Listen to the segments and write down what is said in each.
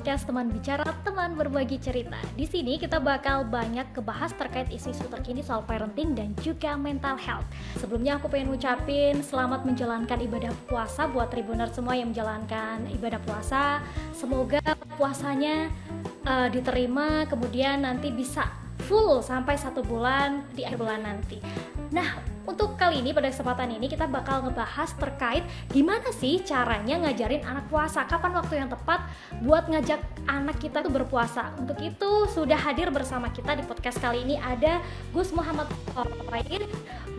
podcast Teman Bicara, Teman Berbagi Cerita. Di sini kita bakal banyak kebahas terkait isu-isu terkini soal parenting dan juga mental health. Sebelumnya aku pengen ngucapin selamat menjalankan ibadah puasa buat Tribuners semua yang menjalankan ibadah puasa. Semoga puasanya diterima, kemudian nanti bisa full sampai 1 bulan di akhir bulan nanti. Nah, untuk kali ini, pada kesempatan ini kita bakal ngebahas terkait gimana sih caranya ngajarin anak puasa, kapan waktu yang tepat buat ngajak anak kita tuh berpuasa. Untuk itu sudah hadir bersama kita di podcast kali ini ada Gus Muhammad Fair,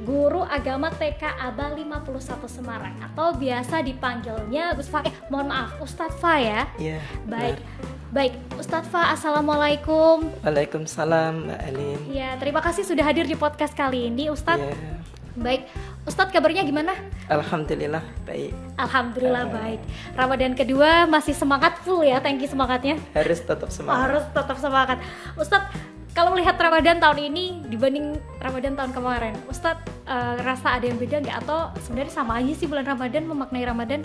Guru Agama TK Aba 51 Semarang, atau biasa dipanggilnya Gus Fa. Mohon maaf, Ustadz Fa ya? Iya. Baik, Ustadz Fa, Assalamualaikum. Waalaikumsalam, Mbak Alin. Ya, terima kasih sudah hadir di podcast kali ini, Ustadz. Ya. Baik, Ustadz kabarnya gimana? Alhamdulillah baik. Alhamdulillah baik. Ramadan kedua masih semangat full ya, thank you semangatnya. Harus tetap semangat. Harus tetap semangat. Ustadz, kalau melihat Ramadan tahun ini dibanding Ramadan tahun kemarin, Ustadz rasa ada yang beda nggak? Atau sebenarnya sama aja sih bulan Ramadan, memaknai Ramadan?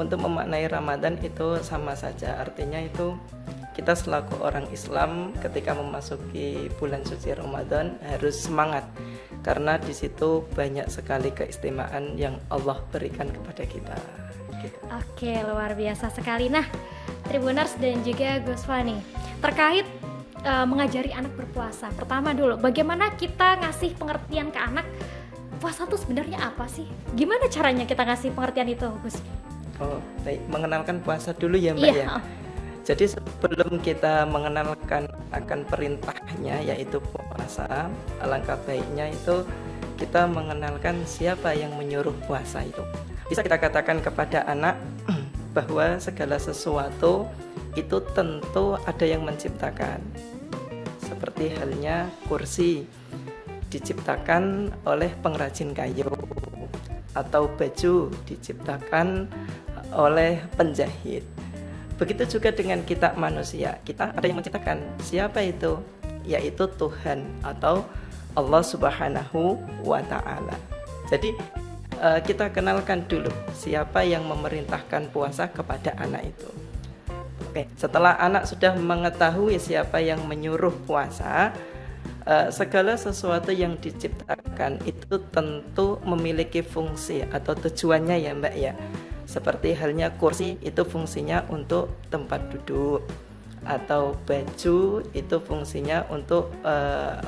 Untuk memaknai Ramadan itu sama saja. Artinya itu kita selaku orang Islam ketika memasuki bulan suci Ramadan harus semangat, karena di situ banyak sekali keistimewaan yang Allah berikan kepada kita. Gitu. Oke, luar biasa sekali. Nah, Tribuners dan juga Gus Fani, terkait mengajari anak berpuasa. Pertama dulu, bagaimana kita ngasih pengertian ke anak puasa itu sebenarnya apa sih? Gimana caranya kita ngasih pengertian itu, Gus? Oh, baik. Mengenalkan puasa dulu ya, Mbak Iya. ya. Jadi sebelum kita mengenalkan akan perintahnya yaitu puasa, alangkah baiknya itu kita mengenalkan siapa yang menyuruh puasa itu. Bisa kita katakan kepada anak bahwa segala sesuatu itu tentu ada yang menciptakan. Seperti halnya kursi diciptakan oleh pengrajin kayu, atau baju diciptakan oleh penjahit. Begitu juga dengan kita manusia, kita ada yang menciptakan. Siapa itu? Yaitu Tuhan atau Allah Subhanahu wa Ta'ala. Jadi kita kenalkan dulu siapa yang memerintahkan puasa kepada anak itu. Oke, setelah anak sudah mengetahui siapa yang menyuruh puasa, segala sesuatu yang diciptakan itu tentu memiliki fungsi atau tujuannya ya, Mbak ya. Seperti halnya kursi itu fungsinya untuk tempat duduk, atau baju itu fungsinya untuk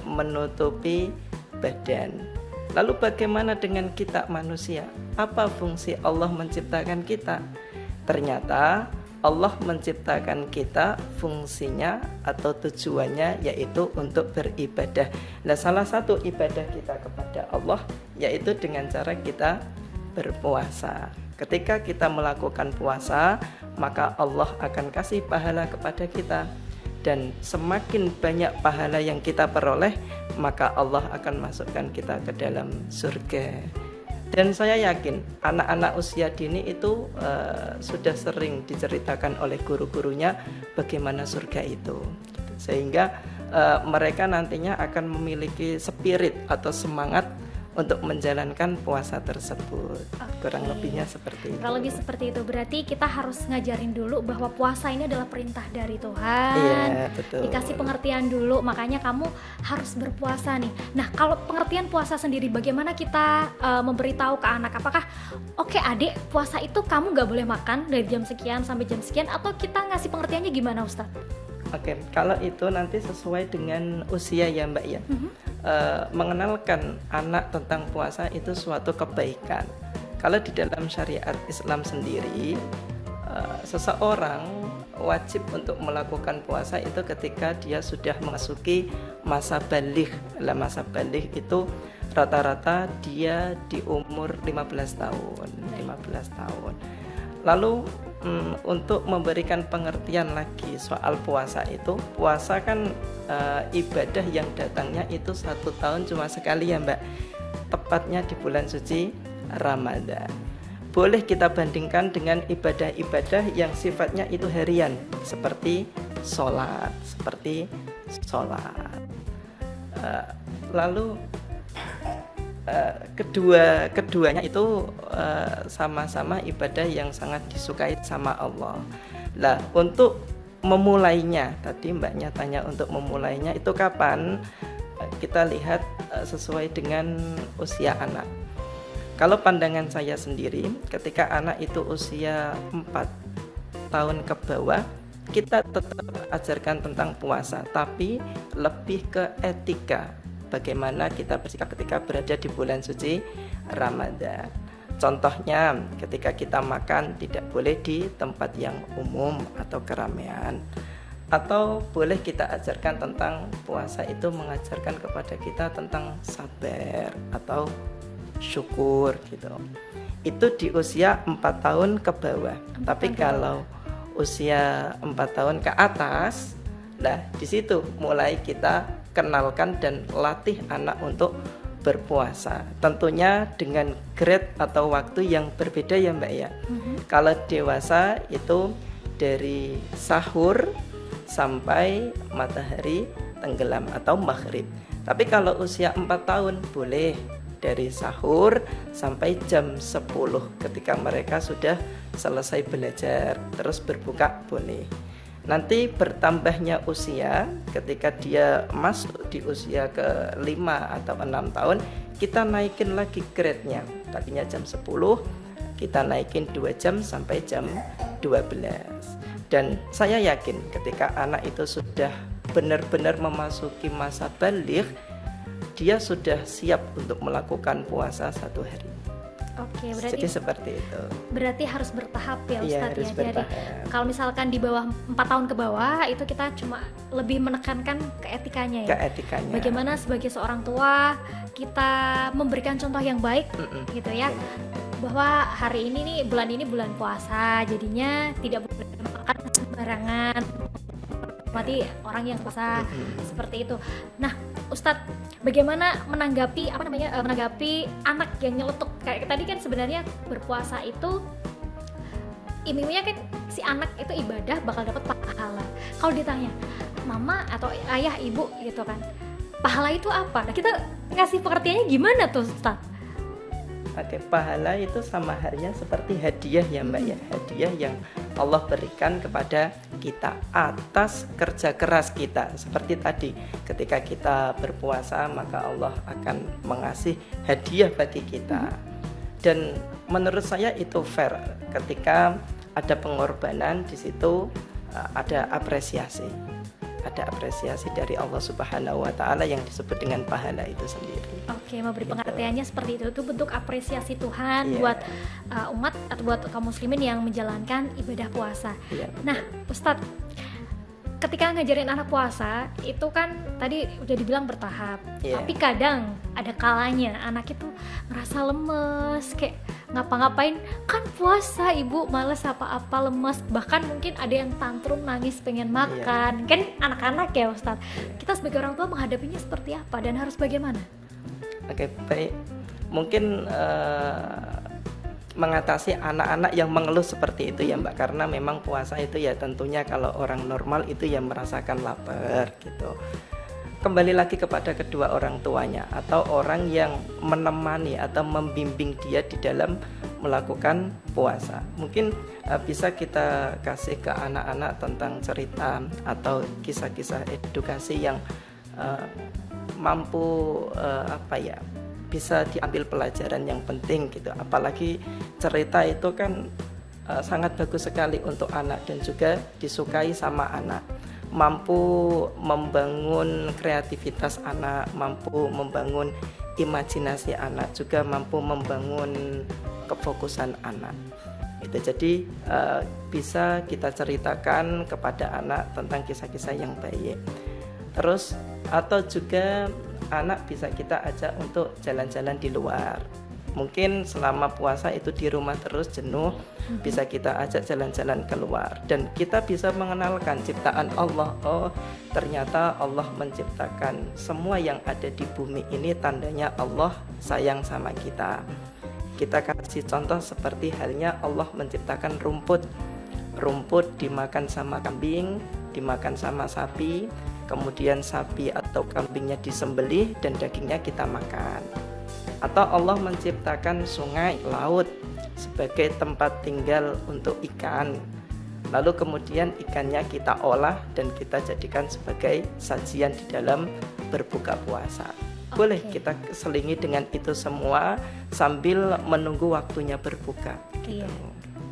menutupi badan. Lalu bagaimana dengan kita manusia? Apa fungsi Allah menciptakan kita? Ternyata Allah menciptakan kita fungsinya atau tujuannya yaitu untuk beribadah. Nah, salah satu ibadah kita kepada Allah yaitu dengan cara kita berpuasa. Ketika kita melakukan puasa, maka Allah akan kasih pahala kepada kita. Dan semakin banyak pahala yang kita peroleh, maka Allah akan masukkan kita ke dalam surga. Dan saya yakin anak-anak usia dini itu sudah sering diceritakan oleh guru-gurunya bagaimana surga itu. Sehingga mereka nantinya akan memiliki spirit atau semangat untuk menjalankan puasa tersebut. Kurang lebihnya seperti itu. Kurang lebih seperti itu. Berarti kita harus ngajarin dulu bahwa puasa ini adalah perintah dari Tuhan. Iya, betul. Dikasih pengertian dulu, makanya kamu harus berpuasa nih. Nah, kalau pengertian puasa sendiri, bagaimana kita memberitahu ke anak? Apakah oke, adik, puasa itu kamu gak boleh makan dari jam sekian sampai jam sekian, atau kita ngasih pengertiannya gimana, Ustadz? Oke, kalau itu nanti sesuai dengan usia ya, Mbak ya. Mengenalkan anak tentang puasa itu suatu kebaikan. Kalau di dalam syariat Islam sendiri, seseorang wajib untuk melakukan puasa itu ketika dia sudah memasuki masa baligh. Masa baligh itu rata-rata dia di umur 15 tahun. Lalu untuk memberikan pengertian lagi soal puasa itu, puasa kan ibadah yang datangnya itu 1 tahun cuma sekali ya, Mbak. Tepatnya di bulan suci Ramadan. Boleh kita bandingkan dengan ibadah-ibadah yang sifatnya itu harian, seperti sholat. Lalu keduanya itu sama-sama ibadah yang sangat disukai sama Allah. Lah, untuk memulainya, tadi Mbaknya tanya untuk memulainya itu kapan? Kita lihat sesuai dengan usia anak. Kalau pandangan saya sendiri, ketika anak itu usia 4 tahun ke bawah, kita tetap ajarkan tentang puasa, tapi lebih ke etika. Bagaimana kita bersikap ketika berada di bulan suci Ramadan. Contohnya, ketika kita makan tidak boleh di tempat yang umum atau keramaian. Atau boleh kita ajarkan tentang puasa itu mengajarkan kepada kita tentang sabar atau syukur gitu. Itu di usia 4 tahun ke bawah. Tapi kalau usia 4 tahun ke atas, nah di situ mulai kita kenalkan dan latih anak untuk berpuasa. Tentunya dengan grade atau waktu yang berbeda ya Mbak ya. Kalau dewasa itu dari sahur sampai matahari tenggelam atau maghrib. Tapi kalau usia 4 tahun boleh dari sahur sampai jam 10 ketika mereka sudah selesai belajar, terus berbuka boleh. Nanti bertambahnya usia ketika dia masuk di usia ke 5 atau 6 tahun, kita naikin lagi grade-nya. Tadinya jam 10, kita naikin 2 jam sampai jam 12. Dan saya yakin ketika anak itu sudah benar-benar memasuki masa baligh, dia sudah siap untuk melakukan puasa 1 hari. Oke, berarti jadi seperti itu. Berarti harus bertahap ya Iya, Ustadz harus ya. Jadi bertahap. kalau misalkan di bawah 4 tahun ke bawah itu kita cuma lebih menekankan ke etikanya ya. Ke etikanya. Bagaimana sebagai seorang tua kita memberikan contoh yang baik gitu ya. Bahwa hari ini nih bulan puasa, jadinya tidak boleh makan sembarangan. Mati orang yang puasa seperti itu. Nah, Ustadz, bagaimana menanggapi anak yang nyeletuk? Kayak tadi kan sebenarnya berpuasa itu iming-imingnya kan si anak itu ibadah bakal dapat pahala. Kalau ditanya mama atau ayah ibu gitu kan, pahala itu apa? Nah, kita ngasih pengertiannya gimana tuh Ustadz? Oke, pahala itu sama halnya seperti hadiah ya Mbak ya. Hadiah yang Allah berikan kepada kita atas kerja keras kita. Seperti tadi, ketika kita berpuasa maka Allah akan mengasih hadiah bagi kita. Dan menurut saya itu fair ketika ada pengorbanan di situ, ada apresiasi. Ada apresiasi dari Allah Subhanahu wa taala yang disebut dengan pahala itu sendiri. Oke, memberi pengertiannya seperti itu bentuk apresiasi Tuhan buat umat atau buat kaum muslimin yang menjalankan ibadah puasa. Nah, Ustadz, ketika ngajarin anak puasa itu kan tadi udah dibilang bertahap, tapi kadang ada kalanya anak itu ngerasa lemes, kayak ngapa-ngapain kan puasa ibu, males apa-apa, lemes, bahkan mungkin ada yang tantrum, nangis, pengen makan. Kan anak-anak ya Ustadz, kita sebagai orang tua menghadapinya seperti apa dan harus bagaimana? Oke, baik. Mungkin mengatasi anak-anak yang mengeluh seperti itu ya Mbak, karena memang puasa itu ya tentunya kalau orang normal itu ya merasakan lapar gitu. Kembali lagi kepada kedua orang tuanya atau orang yang menemani atau membimbing dia di dalam melakukan puasa. Mungkin bisa kita kasih ke anak-anak tentang cerita atau kisah-kisah edukasi yang mampu bisa diambil pelajaran yang penting gitu. Apalagi cerita itu kan sangat bagus sekali untuk anak dan juga disukai sama anak. Mampu membangun kreativitas anak, mampu membangun imajinasi anak, juga mampu membangun kefokusan anak. Itu jadi bisa kita ceritakan kepada anak tentang kisah-kisah yang baik. Terus atau juga anak bisa kita ajak untuk jalan-jalan di luar. Mungkin selama puasa itu di rumah terus jenuh, bisa kita ajak jalan-jalan keluar dan kita bisa mengenalkan ciptaan Allah. Oh, ternyata Allah menciptakan semua yang ada di bumi ini, tandanya Allah sayang sama kita. Kita kasih contoh seperti halnya Allah menciptakan rumput. Rumput dimakan sama kambing, dimakan sama sapi, kemudian sapi atau kambingnya disembelih dan dagingnya kita makan. Atau Allah menciptakan sungai, laut sebagai tempat tinggal untuk ikan. Lalu kemudian ikannya kita olah dan kita jadikan sebagai sajian di dalam berbuka puasa. Boleh kita selingi dengan itu semua sambil menunggu waktunya berbuka. Iya.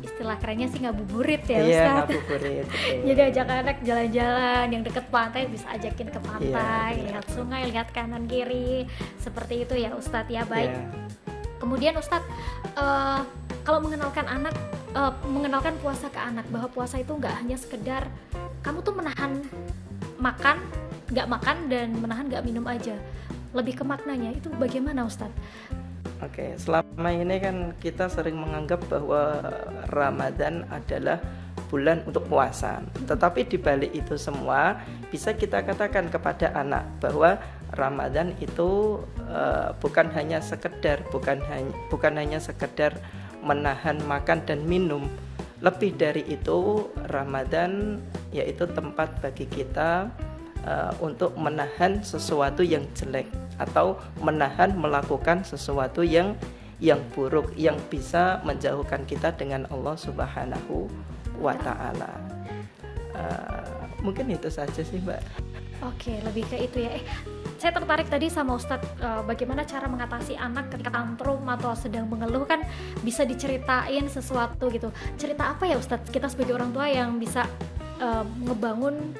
Istilah kerennya sih ngabuburit ya Iya, Ustaz. ngabuburit. Jadi ajak anak jalan-jalan yang deket pantai, bisa ajakin ke pantai, Iya, lihat sungai, lihat kanan kiri, seperti itu ya Ustadz ya. Baik. Iya. Kemudian Ustadz, kalau mengenalkan puasa ke anak, bahwa puasa itu nggak hanya sekedar kamu tuh menahan makan, nggak makan dan menahan nggak minum aja, lebih ke maknanya itu bagaimana Ustadz? Oke, selama ini kan kita sering menganggap bahwa Ramadan adalah bulan untuk puasa. Tetapi di balik itu semua bisa kita katakan kepada anak bahwa Ramadan itu bukan hanya sekedar menahan makan dan minum. Lebih dari itu, Ramadan yaitu tempat bagi kita untuk menahan sesuatu yang jelek atau menahan melakukan sesuatu yang buruk yang bisa menjauhkan kita dengan Allah Subhanahu wa Ta'ala. Mungkin itu saja sih, Mbak. Oke, lebih ke itu ya. Saya tertarik tadi sama Ustadz, bagaimana cara mengatasi anak ketika tantrum atau sedang mengeluh, kan bisa diceritain sesuatu gitu. Cerita apa ya Ustadz, kita sebagai orang tua yang bisa ngebangun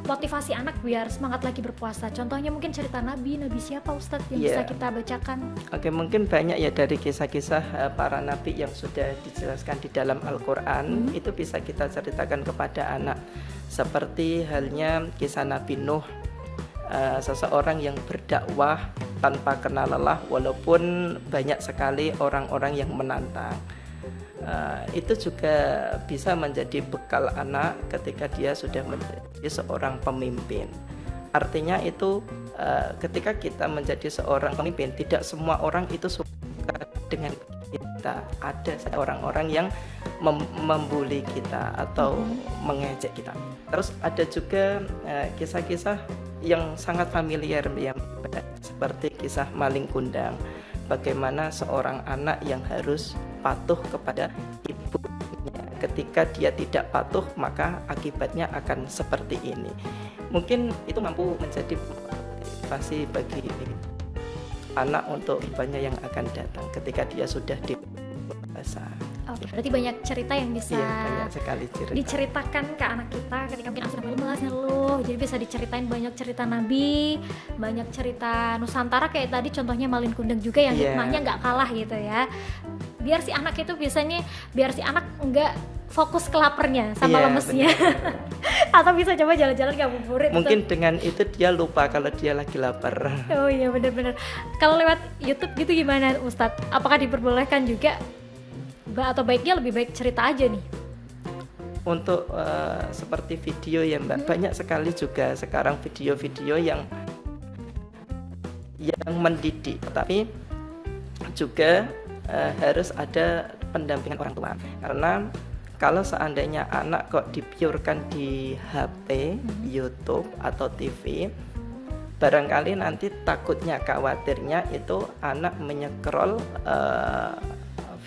motivasi anak biar semangat lagi berpuasa? Contohnya mungkin cerita Nabi siapa Ustadz yang bisa kita bacakan? Oke, mungkin banyak ya dari kisah-kisah para Nabi yang sudah dijelaskan di dalam Al-Quran. Itu bisa kita ceritakan kepada anak. Seperti halnya kisah Nabi Nuh, seseorang yang berdakwah tanpa kenal lelah walaupun banyak sekali orang-orang yang menantang. Itu juga bisa menjadi bekal anak ketika dia sudah menjadi seorang pemimpin. Artinya itu ketika kita menjadi seorang pemimpin, tidak semua orang itu suka dengan kita. Ada orang-orang yang membuli kita atau mengejek kita. Terus ada juga kisah-kisah yang sangat familiar ya, seperti kisah maling kundang. Bagaimana seorang anak yang harus patuh kepada ibunya. Ketika dia tidak patuh, maka akibatnya akan seperti ini. Mungkin itu mampu menjadi motivasi bagi anak untuk kehidupannya yang akan datang ketika dia sudah dewasa. Oke, berarti banyak cerita yang bisa banyak sekali cerita diceritakan ke anak kita ketika mungkin sudah lemas, ngeluh. Jadi bisa diceritain banyak cerita Nabi, banyak cerita Nusantara kayak tadi contohnya Malin Kundang juga yang hikmahnya nggak kalah gitu ya. Biar si anak itu biar si anak nggak fokus ke laparnya sama lemesnya. Atau bisa coba jalan-jalan ngabuburit. Mungkin dengan itu dia lupa kalau dia lagi lapar. Oh iya, benar-benar. Kalau lewat YouTube gitu gimana Ustadz? Apakah diperbolehkan juga? Atau baiknya lebih baik cerita aja nih? Untuk seperti video ya Mbak, banyak sekali juga sekarang video-video yang mendidik, tapi juga harus ada pendampingan orang tua. Karena kalau seandainya anak kok dipiurkan di HP, YouTube atau TV, barangkali nanti takutnya, khawatirnya itu anak menyekrol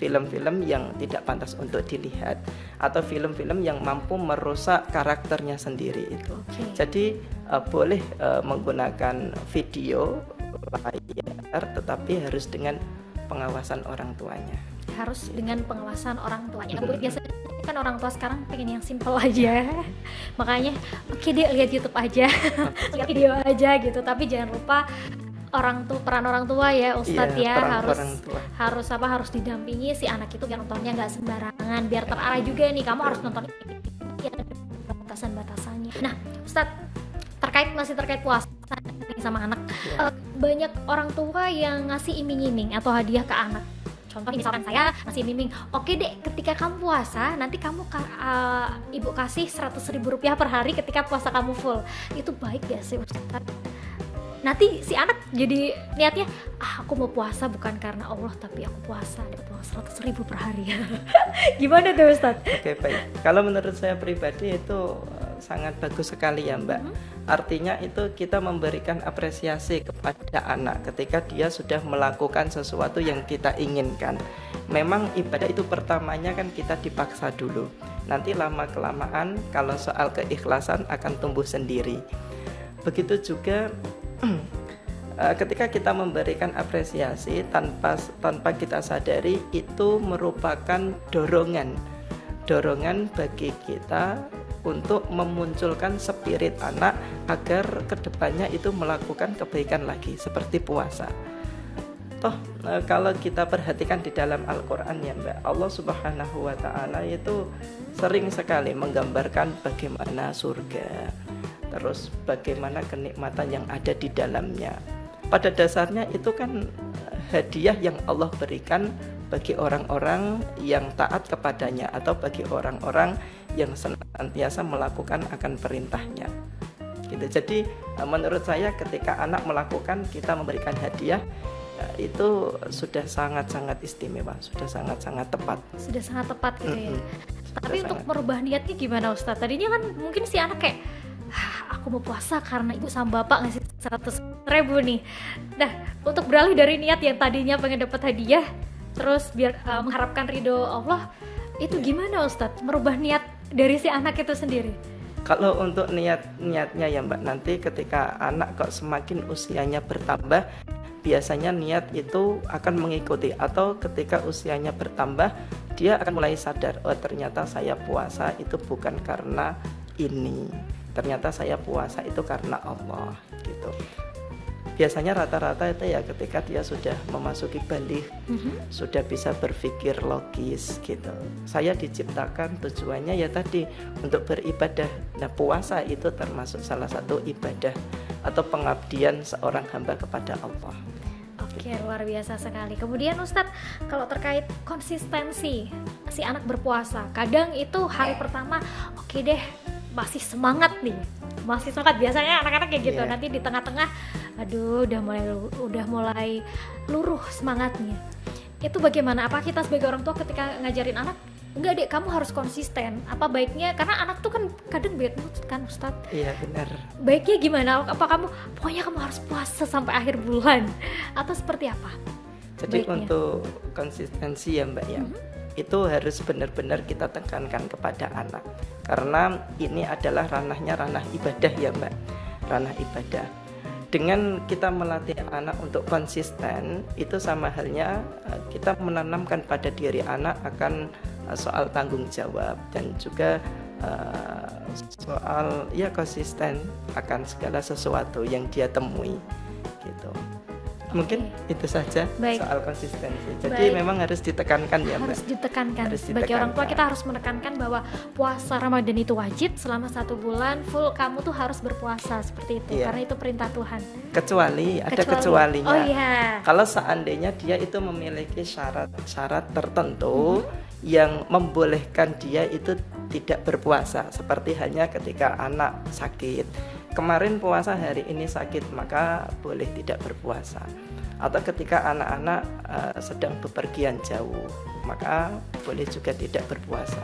film-film yang tidak pantas untuk dilihat atau film-film yang mampu merusak karakternya sendiri itu. Jadi boleh menggunakan video layar, tetapi harus dengan pengawasan orang tuanya. Harus dengan pengawasan orang tuanya. Biasanya kan orang tua sekarang pengen yang simple aja, makanya oke deh lihat YouTube aja, lihat video aja gitu. Tapi jangan lupa peran orang tua ya Ustadz harus didampingi si anak itu biar nontonnya nggak sembarangan, biar terarah juga nih, kamu harus nonton ini, ada batasan-batasannya. Nah Ustadz, masih terkait puasa sama anak, banyak orang tua yang ngasih iming-iming atau hadiah ke anak. Contoh misalkan saya ngasih iming, oke deh ketika kamu puasa nanti kamu ibu kasih 100.000 rupiah per hari ketika puasa kamu full. Itu baik gak sih Ustadz? Nanti si anak jadi niatnya, aku mau puasa bukan karena Allah, tapi aku puasa dapat uang 100.000 per hari. Gimana tuh Ustadz? Oke, baik. Kalau menurut saya pribadi itu sangat bagus sekali ya Mbak. Artinya itu kita memberikan apresiasi kepada anak ketika dia sudah melakukan sesuatu yang kita inginkan. Memang ibadah itu pertamanya kan kita dipaksa dulu. Nanti lama-kelamaan kalau soal keikhlasan akan tumbuh sendiri. Begitu juga ketika kita memberikan apresiasi tanpa kita sadari, itu merupakan dorongan bagi kita untuk memunculkan spirit anak agar kedepannya itu melakukan kebaikan lagi seperti puasa. Toh kalau kita perhatikan di dalam Al-Quran ya Mbak, Allah Subhanahu wa Ta'ala itu sering sekali menggambarkan bagaimana surga, terus bagaimana kenikmatan yang ada di dalamnya. Pada dasarnya itu kan hadiah yang Allah berikan bagi orang-orang yang taat kepadanya atau bagi orang-orang yang senantiasa melakukan akan perintahnya. Gitu. Jadi menurut saya ketika anak melakukan, kita memberikan hadiah, itu sudah sangat-sangat istimewa, sudah sangat-sangat tepat. Sudah sangat tepat gitu ya. Tapi Sudah untuk sangat. merubah niatnya gimana Ustadz? Tadinya kan mungkin si anak kayak, aku mau puasa karena ibu sama bapak ngasih 100.000 nih. Nah, untuk beralih dari niat yang tadinya pengen dapat hadiah, terus biar mengharapkan ridho Allah, itu gimana Ustadz? Merubah niat dari si anak itu sendiri. Kalau untuk niatnya ya Mbak, nanti ketika anak kok semakin usianya bertambah, biasanya niat itu akan mengikuti, atau ketika usianya bertambah dia akan mulai sadar, oh ternyata saya puasa itu bukan karena ini, ternyata saya puasa itu karena Allah gitu. Biasanya rata-rata itu ya ketika dia sudah memasuki balik, sudah bisa berpikir logis gitu. Saya diciptakan tujuannya ya tadi untuk beribadah. Nah, puasa itu termasuk salah satu ibadah atau pengabdian seorang hamba kepada Allah. Oke, luar biasa sekali. Kemudian Ustadz, kalau terkait konsistensi si anak berpuasa, kadang itu hari pertama oke deh, masih semangat nih, masih semangat. Biasanya anak-anak kayak gitu. Nanti di tengah-tengah, aduh, udah mulai luruh semangatnya. Itu bagaimana? Apa kita sebagai orang tua ketika ngajarin anak, enggak dek, kamu harus konsisten? Apa baiknya, karena anak tuh kan kadang bad mood kan Ustadz. Iya benar. Baiknya gimana? Apa pokoknya kamu harus puasa sampai akhir bulan, atau seperti apa? Jadi Baiknya. untuk konsistensi ya Mbak ya, itu harus benar-benar kita tekankan kepada anak, karena ini adalah ranah ibadah ya Mbak, ranah ibadah. Dengan kita melatih anak untuk konsisten, itu sama halnya kita menanamkan pada diri anak akan soal tanggung jawab dan juga soal ya konsisten akan segala sesuatu yang dia temui gitu. Mungkin itu saja. Baik. Soal konsistensi. Jadi Baik. memang harus ditekankan ya Mbak. Harus ditekankan. Harus Sebagai orang tua ditekankan. kita harus menekankan bahwa puasa Ramadan itu wajib selama 1 bulan full, kamu tuh harus berpuasa seperti itu. Iya. Karena itu perintah Tuhan. Kecuali ada kecualinya. Oh iya. Kalau seandainya dia itu memiliki syarat-syarat tertentu yang membolehkan dia itu tidak berpuasa, seperti hanya ketika anak sakit. Kemarin puasa, hari ini sakit, maka boleh tidak berpuasa. Atau ketika anak-anak sedang bepergian jauh, maka boleh juga tidak berpuasa.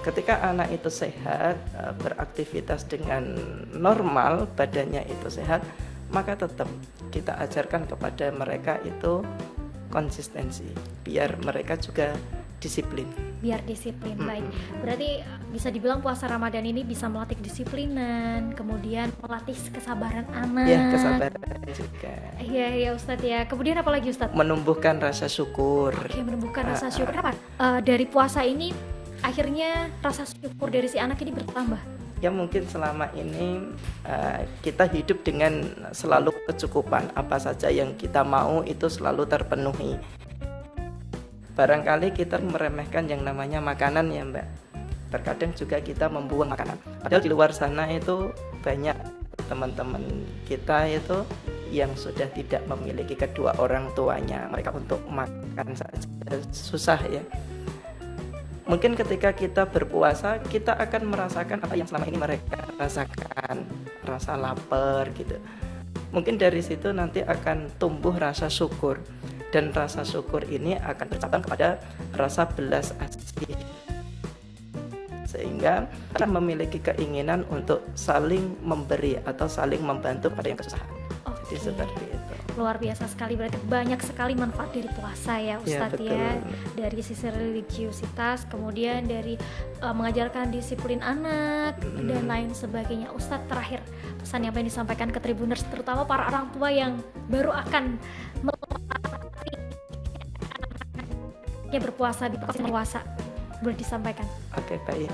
Ketika anak itu sehat, beraktivitas dengan normal, badannya itu sehat, maka tetap kita ajarkan kepada mereka itu konsistensi, biar mereka juga disiplin. Biar disiplin. Baik. Berarti bisa dibilang puasa Ramadan ini bisa melatih kedisiplinan, kemudian melatih kesabaran anak. Ya, kesabaran juga. Iya Ustadz ya. Kemudian apa lagi Ustadz? Menumbuhkan rasa syukur. Oke, menumbuhkan rasa syukur. Kenapa? Dari puasa ini akhirnya rasa syukur dari si anak ini bertambah. Ya mungkin selama ini kita hidup dengan selalu kecukupan, apa saja yang kita mau itu selalu terpenuhi. Barangkali kita meremehkan yang namanya makanan ya Mbak. Terkadang juga kita membuang makanan. Padahal di luar sana itu banyak teman-teman kita itu yang sudah tidak memiliki kedua orang tuanya. Mereka untuk makan saja susah ya. Mungkin ketika kita berpuasa, kita akan merasakan apa yang selama ini mereka rasakan, rasa lapar gitu. Mungkin dari situ nanti akan tumbuh rasa syukur, dan rasa syukur ini akan bercabang kepada rasa belas asih. sehingga kita memiliki keinginan untuk saling memberi atau saling membantu pada yang kesusahan. Jadi seperti itu. Luar biasa sekali, berarti banyak sekali manfaat dari puasa ya Ustadz ya. Dari sisi religiusitas, kemudian dari mengajarkan disiplin anak dan lain sebagainya. Ustadz, terakhir pesan yang pengen disampaikan ke Tribuners, terutama para orang tua yang baru akan berpuasa di puasa, boleh disampaikan? Oke, baik.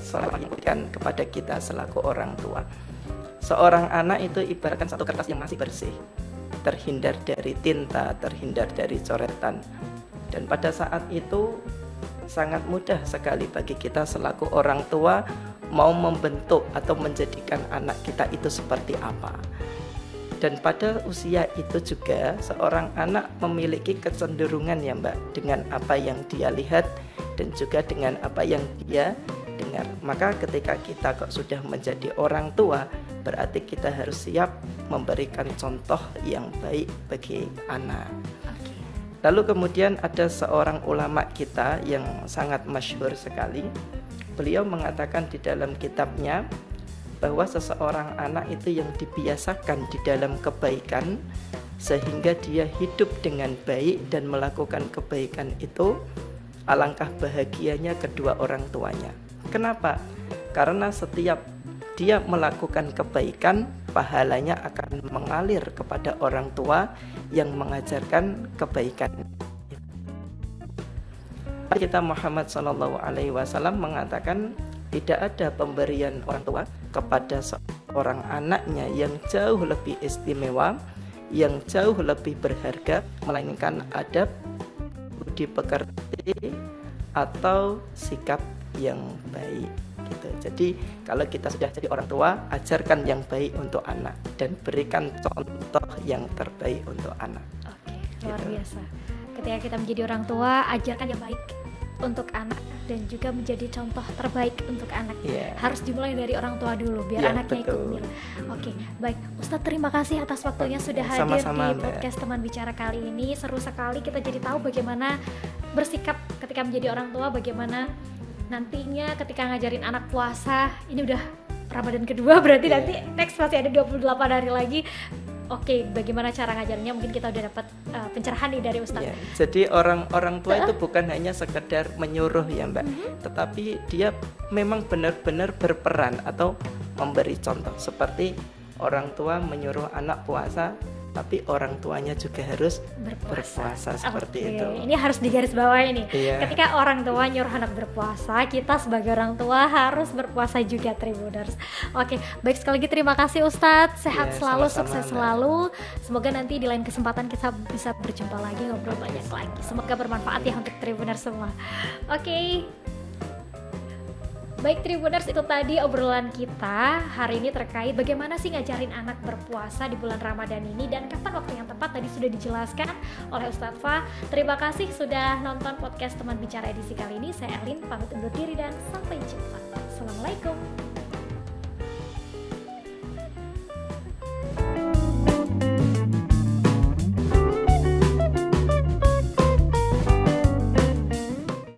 Selalu ingatkan kepada kita selaku orang tua. Seorang anak itu ibaratkan satu kertas yang masih bersih, terhindar dari tinta, terhindar dari coretan. Dan pada saat itu sangat mudah sekali bagi kita selaku orang tua mau membentuk atau menjadikan anak kita itu seperti apa. Dan pada usia itu juga seorang anak memiliki kecenderungan ya Mbak, dengan apa yang dia lihat dan juga dengan apa yang dia dengar. Maka ketika kita kok sudah menjadi orang tua, berarti kita harus siap memberikan contoh yang baik bagi anak. Lalu kemudian ada seorang ulama kita yang sangat masyhur sekali. Beliau mengatakan di dalam kitabnya bahwa seseorang anak itu yang dibiasakan di dalam kebaikan sehingga dia hidup dengan baik dan melakukan kebaikan itu, alangkah bahagianya kedua orang tuanya. Kenapa? Karena setiap dia melakukan kebaikan, pahalanya akan mengalir kepada orang tua yang mengajarkan kebaikan. Kita Muhammad SAW mengatakan tidak ada pemberian orang tua kepada seorang anaknya yang jauh lebih istimewa, yang jauh lebih berharga, melainkan adab, budi pekerti, atau sikap yang baik gitu. Jadi kalau kita sudah jadi orang tua, ajarkan yang baik untuk anak dan berikan contoh yang terbaik untuk anak. Oke, luar biasa. Ketika kita menjadi orang tua, ajarkan yang baik untuk anak dan juga menjadi contoh terbaik untuk anak. Harus dimulai dari orang tua dulu biar anaknya ikut mirip. Oke, baik. Ustadz, terima kasih atas waktunya sudah hadir di podcast Teman Bicara kali ini. Seru sekali, kita jadi tahu bagaimana bersikap ketika menjadi orang tua, bagaimana nantinya ketika ngajarin anak puasa. Ini udah Ramadan kedua, berarti nanti next masih ada 28 hari lagi. Oke, bagaimana cara ngajarinnya? Mungkin kita udah dapat pencerahan nih dari Ustadz. Jadi orang tua itu bukan hanya sekedar menyuruh ya Mbak, tetapi dia memang benar-benar berperan atau memberi contoh. Seperti orang tua menyuruh anak puasa, tapi orang tuanya juga harus berpuasa seperti itu. Ini harus digarisbawahi nih. Ketika orang tua nyuruh anak berpuasa, kita sebagai orang tua harus berpuasa juga, Tribuners. Oke, baik, sekali lagi terima kasih Ustadz. Sehat selalu, sukses selalu. Semoga nanti di lain kesempatan kita bisa berjumpa lagi, ngobrol banyak lagi. Semoga bermanfaat ya untuk Tribuners semua. Oke. Baik Tribuners, itu tadi obrolan kita hari ini terkait bagaimana sih ngajarin anak berpuasa di bulan Ramadan ini dan kapan waktu yang tepat, tadi sudah dijelaskan oleh Ustadz Fa. Terima kasih sudah nonton podcast Teman Bicara edisi kali ini. Saya Erlin, pamit undur diri dan sampai jumpa. Assalamualaikum.